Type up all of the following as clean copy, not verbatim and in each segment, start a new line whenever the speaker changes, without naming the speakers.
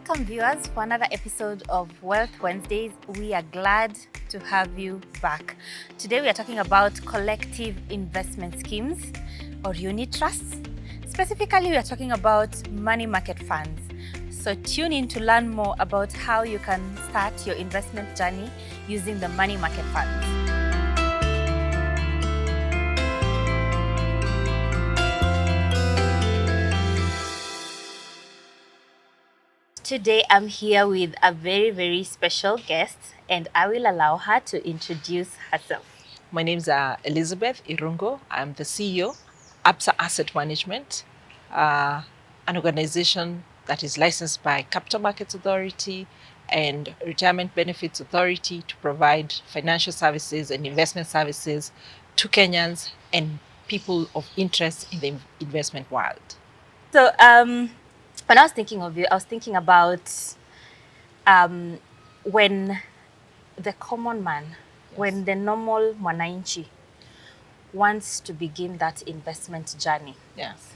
Welcome, viewers, for another episode of Wealth Wednesdays. We are glad to have you back. Today, we are talking about collective investment schemes or unit trusts. Specifically, we are talking about money market funds. So tune in to learn more about how you can start your investment journey using the money market funds. Today, I'm here with a very, very special guest, and I will allow her to introduce herself.
My name is Elizabeth Irungo. I'm the CEO, ABSA Asset Management, an organization that is licensed by Capital Markets Authority and Retirement Benefits Authority to provide financial services and investment services to Kenyans and people of interest in the investment world.
So, when I was thinking of you, I was thinking about when the common man, when the normal mwananchi wants to begin that investment journey.
Yes.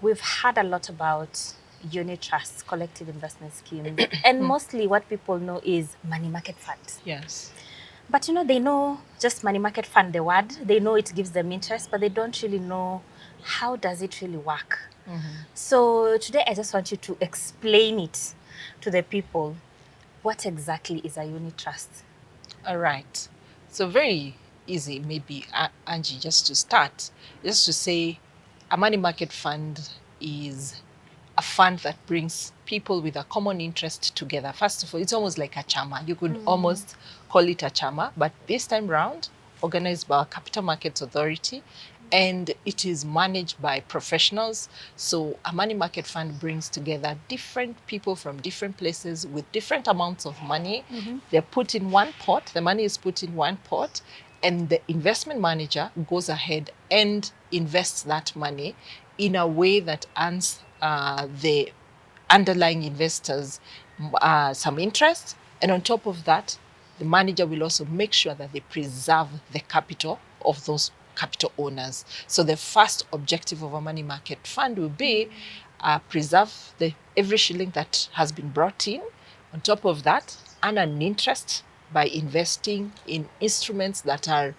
We've heard a lot about unit trusts, collective investment schemes, and mostly what people know is money market funds.
Yes.
But they know just money market fund, the word, they know it gives them interest, but they don't really know how does it really work. So today I just want you to explain it to the people. What exactly is a unit trust?
All right. So very easy, maybe, Angie, just to start, just to say a money market fund is a fund that brings people with a common interest together. First of all, it's almost like a chama. You could almost call it a chama, but this time round, organized by our Capital Markets Authority, and it is managed by professionals. So a money market fund brings together different people from different places with different amounts of money. They're put in one pot, the money is put in one pot, and the investment manager goes ahead and invests that money in a way that earns the underlying investors some interest. And on top of that, the manager will also make sure that they preserve the capital of those capital owners. So the first objective of a money market fund will be preserve every shilling that has been brought in. On top of that, earn an interest by investing in instruments that are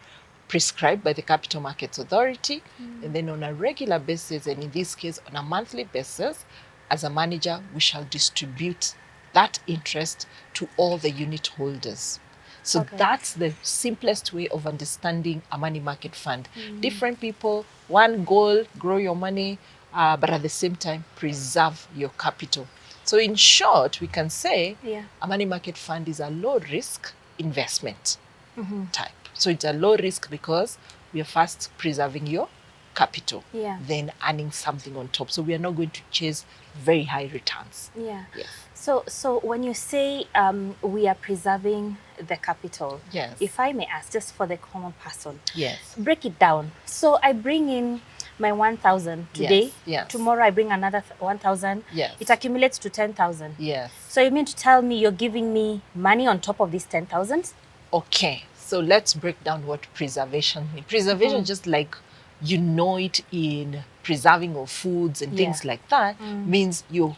prescribed by the Capital Markets Authority. And then on a regular basis, and in this case on a monthly basis, as a manager, we shall distribute that interest to all the unit holders. So that's the simplest way of understanding a money market fund. Different people, one goal, grow your money, but at the same time, preserve your capital. So in short, we can say a money market fund is a low risk investment type. So it's a low risk because we are first preserving your capital, then earning something on top. So we are not going to chase very high returns.
Yes. So when you say we are preserving the capital, if I may ask, just for the common person, break it down. So I bring in my 1,000 today. Tomorrow I bring another 1,000. It accumulates to 10,000. So you mean to tell me you're giving me money on top of this 10,000?
Okay. So let's break down what preservation means. Preservation, just like you know it in preserving of foods and things like that, means you're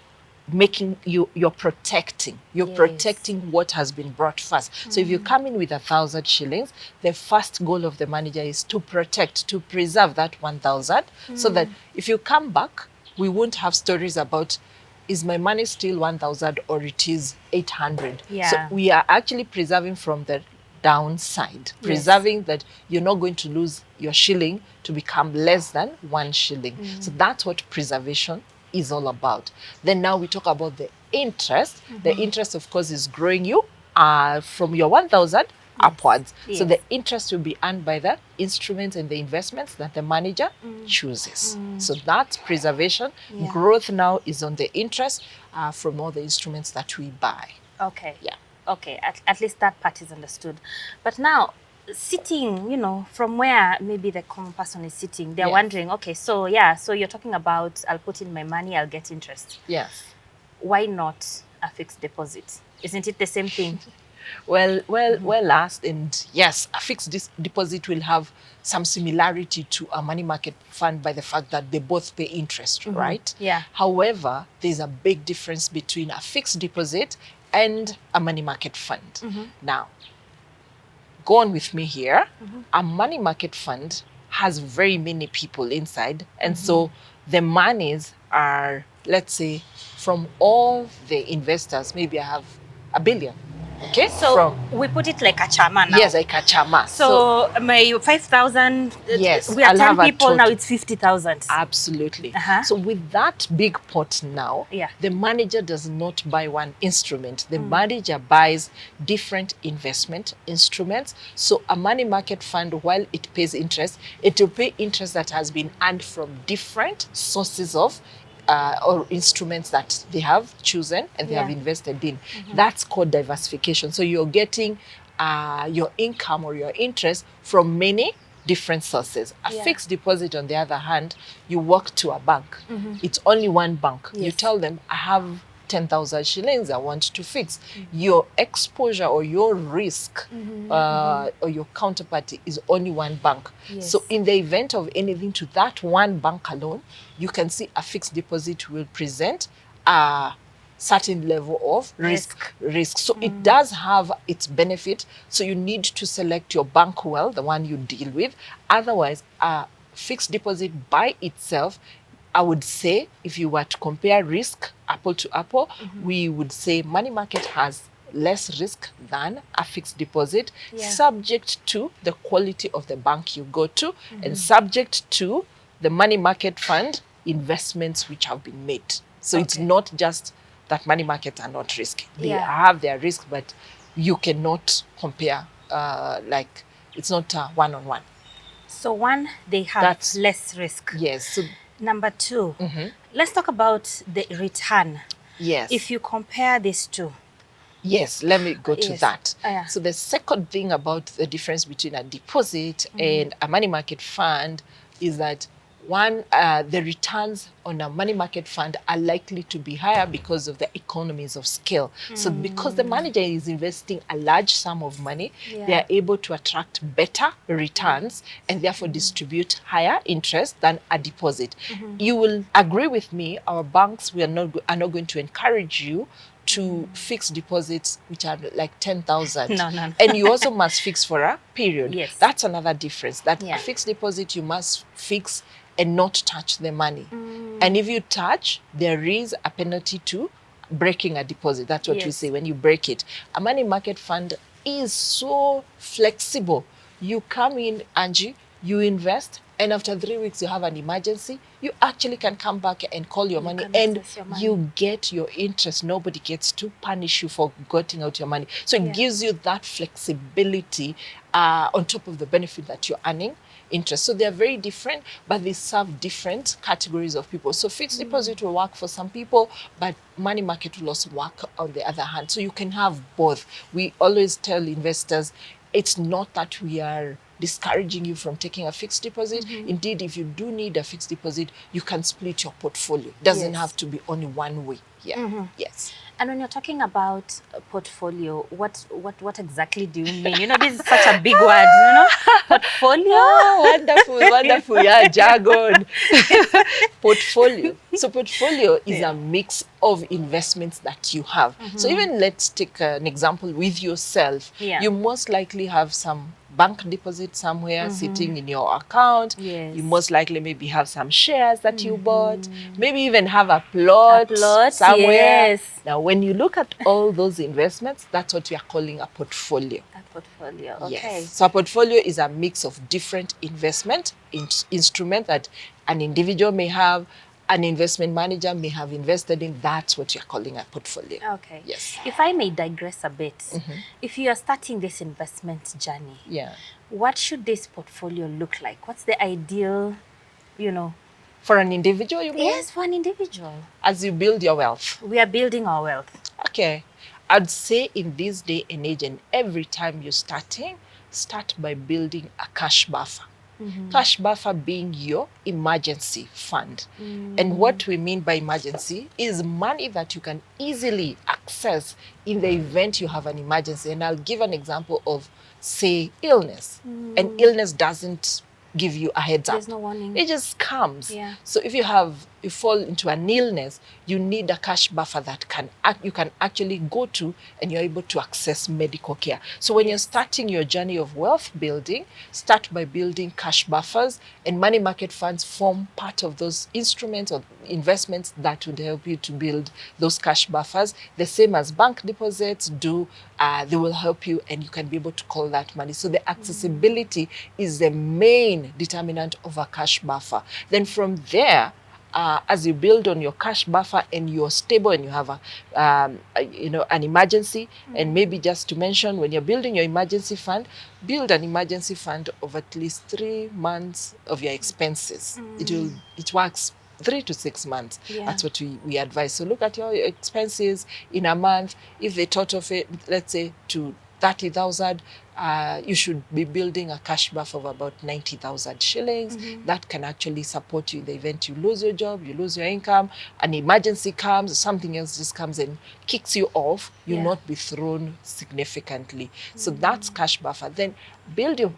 protecting. You're protecting what has been brought first. So if you come in with 1,000 shillings, the first goal of the manager is to protect, to preserve that 1,000, so that if you come back, we won't have stories about, is my money still 1,000 or it is 800? So we are actually preserving from the downside, preserving that you're not going to lose your shilling to become less than 1 shilling. So that's what preservation is all about. Then now we talk about the interest. The interest, of course, is growing you from your 1,000 upwards. So the interest will be earned by the instruments and the investments that the manager chooses. So that's preservation. Growth now is on the interest from all the instruments that we buy.
Okay, at least that part is understood. But now, sitting, from where maybe the common person is sitting, they're wondering, okay, so you're talking about I'll put in my money, I'll get interest. Why not a fixed deposit? Isn't it the same thing?
Well asked. And yes, a fixed deposit will have some similarity to a money market fund by the fact that they both pay interest, right?
Yeah.
However, there's a big difference between a fixed deposit and a money market fund. Now, go on with me here. A money market fund has very many people inside. And so the monies are, let's say, from all the investors, maybe I have 1 billion. Okay?
So we put it like a chama now.
Yes, like a chama.
So my 5,000.
Yes,
we are
I'll
10
have a
people now.
total.
It's 50,000.
Absolutely.
Uh-huh.
So with that big pot now,
Yeah.
the manager does not buy one instrument. The manager buys different investment instruments. So a money market fund, while it pays interest, it will pay interest that has been earned from different sources of or instruments that they have chosen and they have invested in. That's called diversification. So you're getting your income or your interest from many different sources. A fixed deposit, on the other hand, you walk to a bank. It's only one bank. You tell them, I have 10,000 shillings I want to fix. Your exposure or your risk or your counterparty is only one bank. So in the event of anything to that one bank alone, you can see a fixed deposit will present a certain level of risk. So it does have its benefit. So you need to select your bank well, the one you deal with. Otherwise, a fixed deposit by itself, I would say, if you were to compare risk apple to apple, we would say money market has less risk than a fixed deposit, subject to the quality of the bank you go to and subject to the money market fund investments which have been made. So it's not just that money markets are not risky. They have their risk, but you cannot compare, like it's not one-on-one.
So one, they have less risk.
Yes. So,
number two, let's talk about the return.
Yes.
If you compare these two.
Yes, let me go to that. So the second thing about the difference between a deposit and a money market fund is that one, the returns on a money market fund are likely to be higher because of the economies of scale. So because the manager is investing a large sum of money, they are able to attract better returns and therefore distribute higher interest than a deposit. You will agree with me, our banks are not going to encourage you to fix deposits which are like 10,000.
No.
And you also must fix for a period.
Yes.
That's another difference. That a fixed deposit, you must fix and not touch the money. And if you touch, there is a penalty to breaking a deposit. That's what we say when you break it. A money market fund is so flexible. You come in, Angie, you invest, and after 3 weeks you have an emergency, you actually can come back and call your money and you get your interest. Nobody gets to punish you for getting out your money. So it gives you that flexibility on top of the benefit that you're earning interest. So they're very different, but they serve different categories of people. So fixed deposit will work for some people, but money market will also work on the other hand. So you can have both. We always tell investors, it's not that we are discouraging you from taking a fixed deposit. Indeed, if you do need a fixed deposit, you can split your portfolio. It doesn't have to be only one way. Yes.
And when you're talking about a portfolio, what exactly do you mean? You know, this is such a big word, you know? Portfolio?
Oh, wonderful. Yeah, jargon. Portfolio. So portfolio is a mix of investments that you have. So even let's take an example with yourself. You most likely have some bank deposit somewhere sitting in your account. You most likely maybe have some shares that you bought, maybe even have a plot somewhere. Now, when you look at all those investments, that's what we are calling a portfolio.
A portfolio, okay.
Yes. So a portfolio is a mix of different investment instruments that an individual may have, an investment manager may have invested in. That's what you're calling a portfolio.
Okay.
Yes.
If I may digress a bit, if you are starting this investment journey, what should this portfolio look like? What's the ideal, you know?
For an individual, you mean?
Yes, for an individual.
As you build your wealth.
We are building our wealth.
Okay. I'd say in this day and age, and every time you're starting, start by building a cash buffer. Cash buffer being your emergency fund. And what we mean by emergency is money that you can easily access in the event you have an emergency. And I'll give an example of, say, illness. And illness doesn't give you a heads up.
There's no warning.
It just comes.
Yeah.
So if you fall into an illness, you need a cash buffer that you can actually go to, and you're able to access medical care. So when you're starting your journey of wealth building, start by building cash buffers, and money market funds form part of those instruments or investments that would help you to build those cash buffers. The same as bank deposits do, they will help you, and you can be able to call that money. So the accessibility is the main determinant of a cash buffer. Then from there, as you build on your cash buffer and you're stable and you have an emergency, and maybe just to mention, when you're building your emergency fund, build an emergency fund of at least 3 months of your expenses. It works 3 to 6 months.
Yeah.
That's what we advise. So look at your expenses in a month. If they total it, let's say, to 30,000, you should be building a cash buffer of about 90,000 shillings. That can actually support you in the event you lose your job, you lose your income, an emergency comes, something else just comes and kicks you off, you'll not be thrown significantly. So that's cash buffer. Then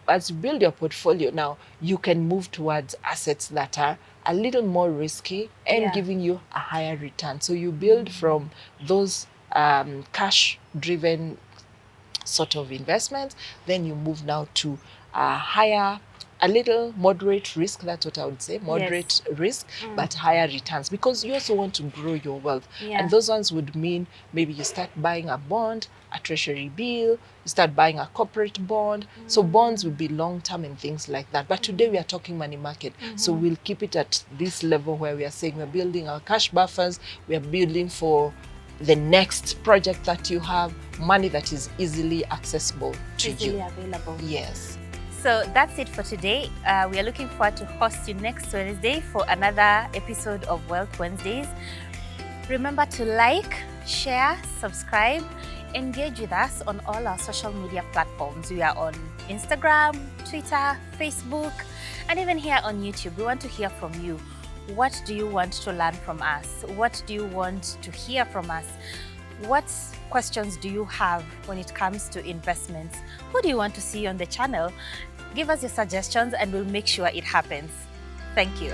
as you build your portfolio now, you can move towards assets that are a little more risky and giving you a higher return. So you build from those cash-driven sort of investments, then you move now to a little moderate risk. That's what I would say, moderate risk, but higher returns, because you also want to grow your wealth. And those ones would mean maybe you start buying a bond, a treasury bill, you start buying a corporate bond. So bonds would be long-term and things like that. But today we are talking money market. So we'll keep it at this level where we are saying we're building our cash buffers, we are building for the next project that you have, money that is easily accessible to you.
Easily available.
Yes.
So that's it for today. We are looking forward to host you next Wednesday for another episode of Wealth Wednesdays. Remember to like, share, subscribe, engage with us on all our social media platforms. We are on Instagram, Twitter, Facebook, and even here on YouTube. We want to hear from you. What do you want to learn from us? What do you want to hear from us? What questions do you have when it comes to investments? Who do you want to see on the channel? Give us your suggestions and we'll make sure it happens. Thank you.